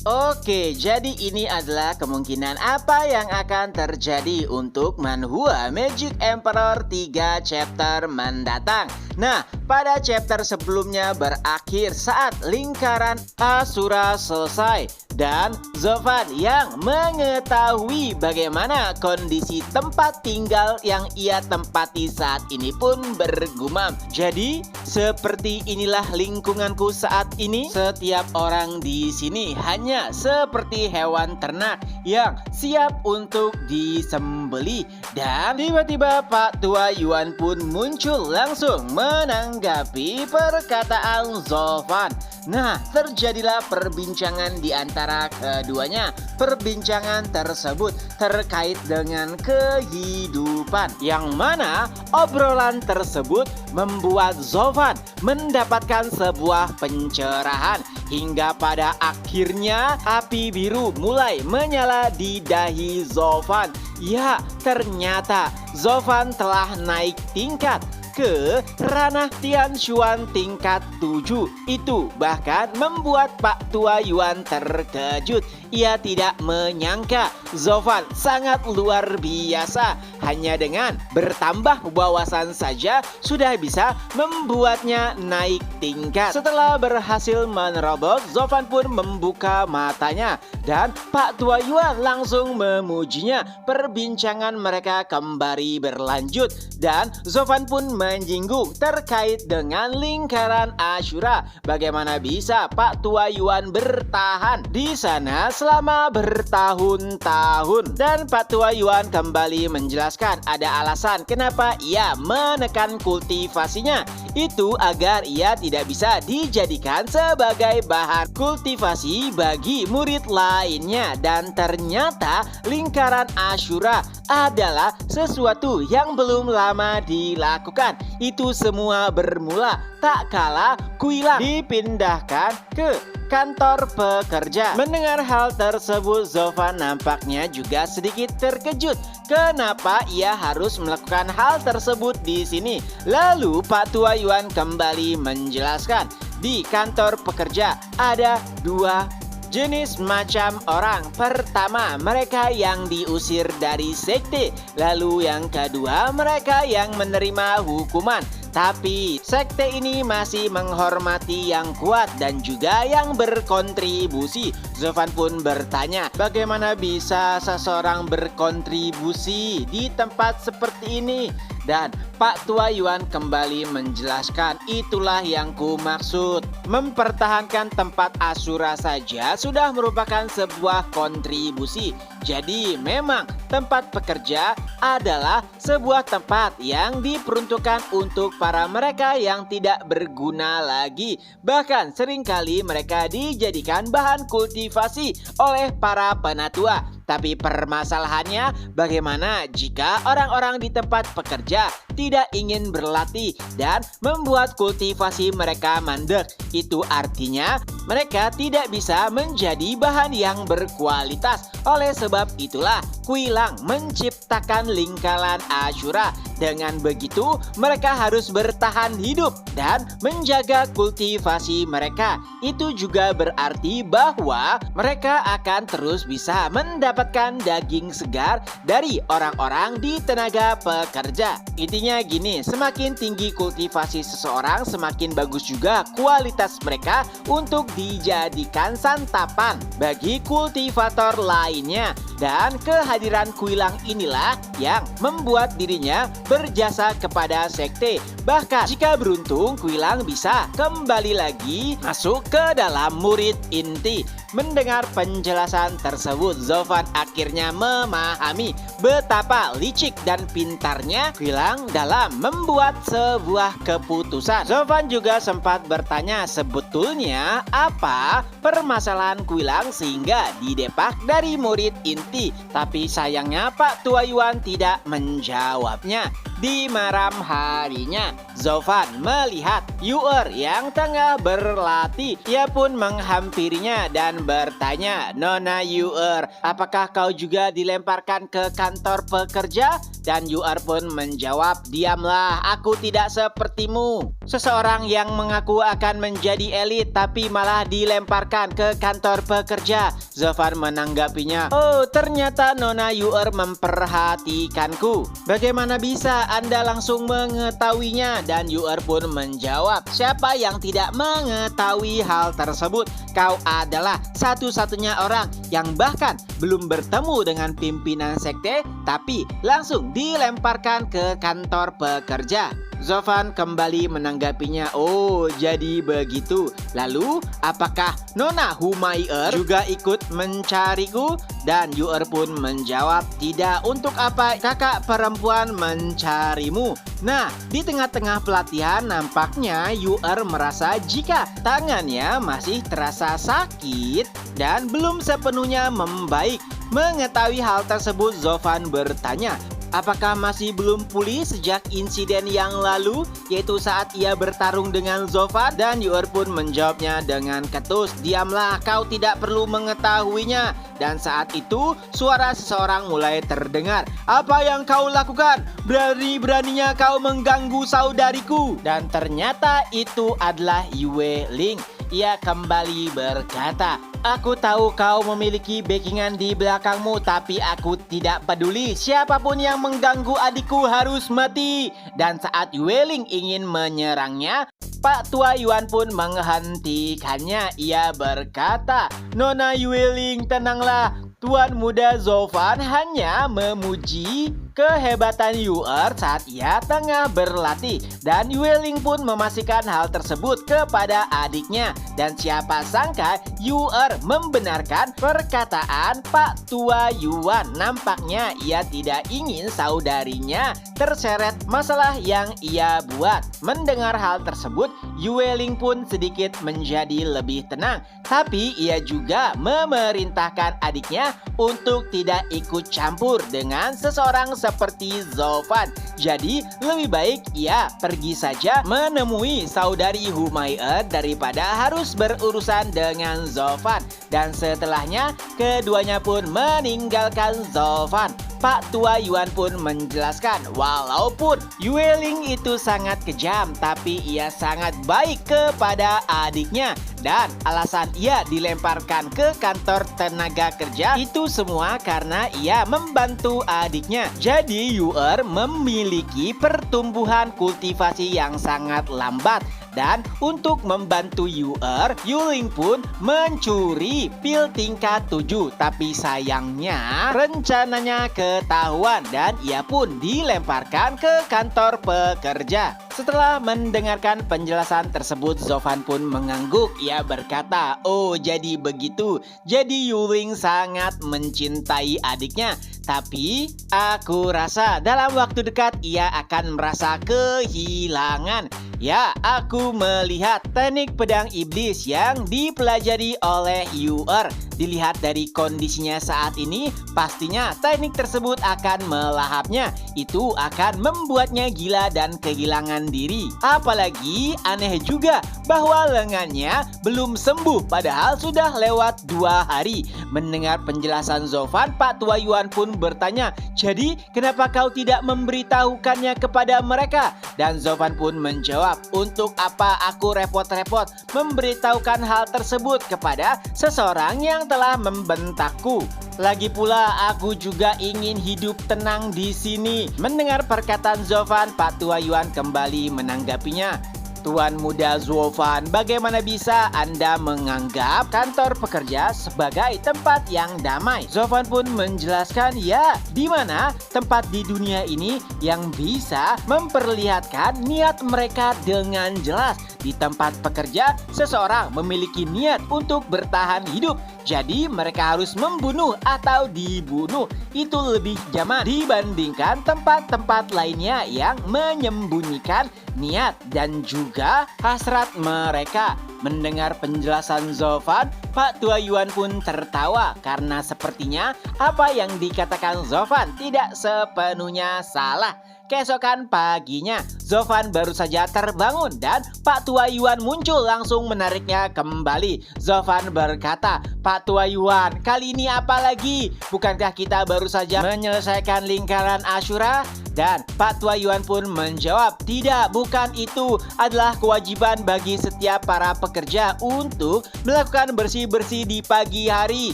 Oke, jadi ini adalah kemungkinan apa yang akan terjadi untuk Manhwa Magic Emperor 3 chapter mendatang. Nah, pada chapter sebelumnya berakhir saat lingkaran Asura selesai dan Zovan yang mengetahui bagaimana kondisi tempat tinggal yang ia tempati saat ini pun bergumam. Jadi, seperti inilah lingkunganku saat ini. Setiap orang di sini hanya seperti hewan ternak yang siap untuk disembelih. Dan tiba-tiba Pak Tua Yuan pun muncul langsung menanggapi perkataan Zovan. Nah, terjadilah perbincangan di antara keduanya. Perbincangan tersebut terkait dengan kehidupan, yang mana obrolan tersebut membuat Zovan mendapatkan sebuah pencerahan. Hingga pada akhirnya api biru mulai menyala di dahi Zovan. Ya, ternyata Zovan telah naik tingkat ke ranah Tianshuan tingkat 7. Itu bahkan membuat Pak Tua Yuan terkejut. Ia tidak menyangka Zovan sangat luar biasa. Hanya dengan bertambah wawasan saja sudah bisa membuatnya naik tingkat. Setelah berhasil menerobos, Zovan pun membuka matanya dan Pak Tua Yuan langsung memujinya. Perbincangan mereka kembali berlanjut dan Zovan pun menyinggung terkait dengan lingkaran Ashura. Bagaimana bisa Pak Tua Yuan bertahan di sana selama bertahun-tahun. Dan Pak Tua Yuan kembali menjelaskan ada alasan kenapa ia menekan kultivasinya. Itu agar ia tidak bisa dijadikan sebagai bahan kultivasi bagi murid lainnya. Dan ternyata lingkaran Ashura adalah sesuatu yang belum lama dilakukan. Itu semua bermula tak kala Kuilang dipindahkan ke kantor pekerja. Mendengar hal tersebut, Zovan nampaknya juga sedikit terkejut. Kenapa ia harus melakukan hal tersebut di sini? Lalu Pak Tua Yuan kembali menjelaskan, di kantor pekerja ada dua jenis macam orang. Pertama, mereka yang diusir dari sekte. Lalu yang kedua, mereka yang menerima hukuman. Tapi sekte ini masih menghormati yang kuat dan juga yang berkontribusi. Zovan pun bertanya, bagaimana bisa seseorang berkontribusi di tempat seperti ini? Dan Pak Tua Yuan kembali menjelaskan, itulah yang ku maksud. Mempertahankan tempat Asura saja sudah merupakan sebuah kontribusi. Jadi memang tempat pekerja adalah sebuah tempat yang diperuntukkan untuk para mereka yang tidak berguna lagi. Bahkan seringkali mereka dijadikan bahan kultivasi oleh para penatua. Tapi permasalahannya, bagaimana jika orang-orang di tempat pekerja tidak ingin berlatih dan membuat kultivasi mereka mandek? Itu artinya mereka tidak bisa menjadi bahan yang berkualitas. Oleh sebab itulah Kuilang menciptakan lingkaran Ashura. Dengan begitu mereka harus bertahan hidup dan menjaga kultivasi mereka. Itu juga berarti bahwa mereka akan terus bisa mendapatkan daging segar dari orang-orang di tenaga pekerja. Intinya gini, semakin tinggi kultivasi seseorang, semakin bagus juga kualitas mereka untuk dijadikan santapan bagi kultivator lainnya. Dan kehadiran Kuilang inilah yang membuat dirinya berjasa kepada sekte. Bahkan jika beruntung, Kuilang bisa kembali lagi masuk ke dalam murid inti. Mendengar penjelasan tersebut, Zovan akhirnya memahami betapa licik dan pintarnya Kuilang dalam membuat sebuah keputusan. Zovan juga sempat bertanya sebetulnya apa permasalahan Kuilang sehingga didepak dari murid inti. Tapi sayangnya Pak Tua Yuan tidak menjawabnya. di malam harinya. Zofan melihat Yu'er yang tengah berlatih. Ia pun menghampirinya dan bertanya, "Nona Yu'er, apakah kau juga dilemparkan ke kantor pekerja?" Dan Yu'er pun menjawab, "Diamlah, aku tidak sepertimu. Seseorang yang mengaku akan menjadi elit tapi malah dilemparkan ke kantor pekerja." Zofan menanggapinya, "Oh, ternyata Nona Yu'er memperhatikanku. Bagaimana bisa Anda langsung mengetahuinya?" Dan Yu'er pun menjawab, "Siapa yang tidak mengetahui hal tersebut? Kau adalah satu-satunya orang yang bahkan belum bertemu dengan pimpinan sekte tapi langsung dilemparkan ke kantor pekerja." Zofan kembali menanggapinya, "Oh, jadi begitu. Lalu, apakah Nona Humayr juga ikut mencariku?" Dan Yu'er pun menjawab, "Tidak, untuk apa kakak perempuan mencarimu?" Nah, di tengah-tengah pelatihan nampaknya Yu'er merasa jika tangannya masih terasa sakit dan belum sepenuhnya membaik. Mengetahui hal tersebut, Zofan bertanya, apakah masih belum pulih sejak insiden yang lalu, yaitu saat ia bertarung dengan Zofan? Dan Yu'er pun menjawabnya dengan ketus, "Diamlah, kau tidak perlu mengetahuinya." Dan saat itu suara seseorang mulai terdengar, "Apa yang kau lakukan? Berani-beraninya kau mengganggu saudariku." Dan ternyata itu adalah Yue Ling. Ia kembali berkata, "Aku tahu kau memiliki backingan di belakangmu, tapi aku tidak peduli. Siapapun yang mengganggu adikku harus mati." Dan saat Yueling ingin menyerangnya, Pak Tua Yuan pun menghentikannya. Ia berkata, "Nona Yueling, tenanglah. Tuan muda Zofan hanya memuji kehebatan Yu'er saat ia tengah berlatih." Dan Yueling pun memastikan hal tersebut kepada adiknya. Dan siapa sangka Yu'er membenarkan perkataan Pak Tua Yuan. Nampaknya ia tidak ingin saudarinya terseret masalah yang ia buat. Mendengar hal tersebut, Yueling pun sedikit menjadi lebih tenang. Tapi ia juga memerintahkan adiknya untuk tidak ikut campur dengan seseorang seperti Zofan. Jadi lebih baik ia pergi saja menemui saudari Humayr daripada harus berurusan dengan Zofan. Dan setelahnya keduanya pun meninggalkan Zofan. Pak Tua Yuan pun menjelaskan, walaupun Yueling itu sangat kejam, tapi ia sangat baik kepada adiknya. Dan alasan ia dilemparkan ke kantor tenaga kerja itu semua karena ia membantu adiknya. Jadi Yu'er memiliki pertumbuhan kultivasi yang sangat lambat. Dan untuk membantu Yu'er, Yuling pun mencuri pil tingkat 7. Tapi sayangnya rencananya ketahuan dan ia pun dilemparkan ke kantor pekerja. Setelah mendengarkan penjelasan tersebut, Zofan pun mengangguk. Ia berkata, "Oh, jadi begitu. Jadi Yuling sangat mencintai adiknya. Tapi aku rasa dalam waktu dekat ia akan merasa kehilangan. Ya, aku melihat teknik pedang iblis yang dipelajari oleh Yu'er. Dilihat dari kondisinya saat ini, pastinya teknik tersebut akan melahapnya. Itu akan membuatnya gila dan kehilangan diri. Apalagi aneh juga bahwa lengannya belum sembuh padahal sudah lewat 2 hari. Mendengar penjelasan Zofan, Pak Tua Yuan pun bertanya, "Jadi kenapa kau tidak memberitahukannya kepada mereka?" Dan Zofan pun menjawab, "Untuk apa aku repot-repot memberitahukan hal tersebut kepada seseorang yang telah membentakku? Lagi pula aku juga ingin hidup tenang di sini." Mendengar perkataan Zofan, Pak Tua Yuan kembali menanggapinya, "Tuan muda Zofan, bagaimana bisa Anda menganggap kantor pekerja sebagai tempat yang damai?" Zofan pun menjelaskan, "Ya, di mana tempat di dunia ini yang bisa memperlihatkan niat mereka dengan jelas. Di tempat pekerja, seseorang memiliki niat untuk bertahan hidup. Jadi mereka harus membunuh atau dibunuh. Itu lebih jamak dibandingkan tempat-tempat lainnya yang menyembunyikan niat dan juga hasrat mereka." Mendengar penjelasan Zofan, Pak Tua Yuan pun tertawa karena sepertinya apa yang dikatakan Zofan tidak sepenuhnya salah. Keesokan paginya, Zovan baru saja terbangun dan Pak Tua Yuan muncul langsung menariknya kembali. Zovan berkata, "Pak Tua Yuan, kali ini apa lagi? Bukankah kita baru saja menyelesaikan lingkaran Ashura?" Dan Pak Tua Yuan pun menjawab, "Tidak, bukan itu. Adalah kewajiban bagi setiap para pekerja untuk melakukan bersih-bersih di pagi hari.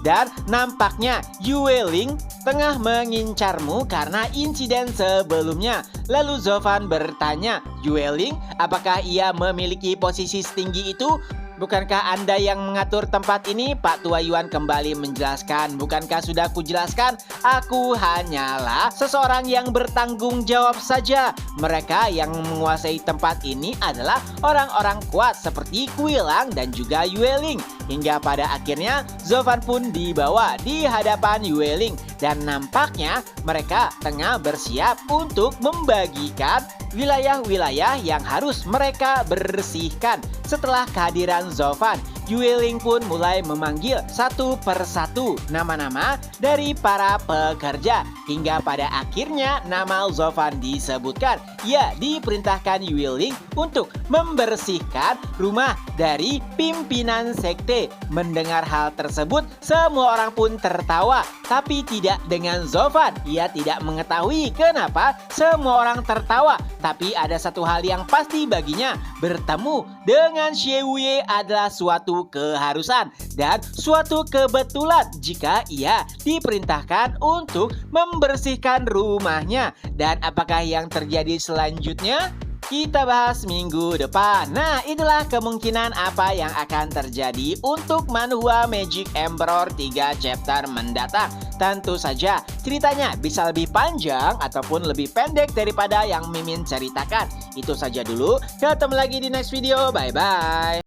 Dan nampaknya Yue Ling tengah mengincarmu karena insiden sebelumnya." Lalu Zovan bertanya, "Yue Ling, apakah ia memiliki posisi setinggi itu? Bukankah Anda yang mengatur tempat ini?" Pak Tua Yuan kembali menjelaskan, "Bukankah sudah kujelaskan? Aku hanyalah seseorang yang bertanggung jawab saja. Mereka yang menguasai tempat ini adalah orang-orang kuat seperti Kuilang dan juga Yue Ling." Hingga pada akhirnya Zovan pun dibawa di hadapan Yue Ling dan nampaknya mereka tengah bersiap untuk membagikan wilayah-wilayah yang harus mereka bersihkan. Setelah kehadiran Zovan, Yue Ling pun mulai memanggil satu persatu nama-nama dari para pekerja. Hingga pada akhirnya nama Zovan disebutkan. Ia diperintahkan Yue Ling untuk membersihkan rumah dari pimpinan sekte. Mendengar hal tersebut, semua orang pun tertawa. Tapi tidak dengan Zovan. Ia tidak mengetahui kenapa semua orang tertawa. Tapi ada satu hal yang pasti baginya, bertemu dengan Xie Wuye adalah suatu keharusan dan suatu kebetulan jika ia diperintahkan untuk membersihkan rumahnya. Dan apakah yang terjadi selanjutnya? Kita bahas minggu depan. Nah, itulah kemungkinan apa yang akan terjadi untuk Manhwa Magic Emperor 3 chapter mendatang. Tentu saja ceritanya bisa lebih panjang ataupun lebih pendek daripada yang Mimin ceritakan. Itu saja dulu. Ketemu lagi di next video. Bye-bye.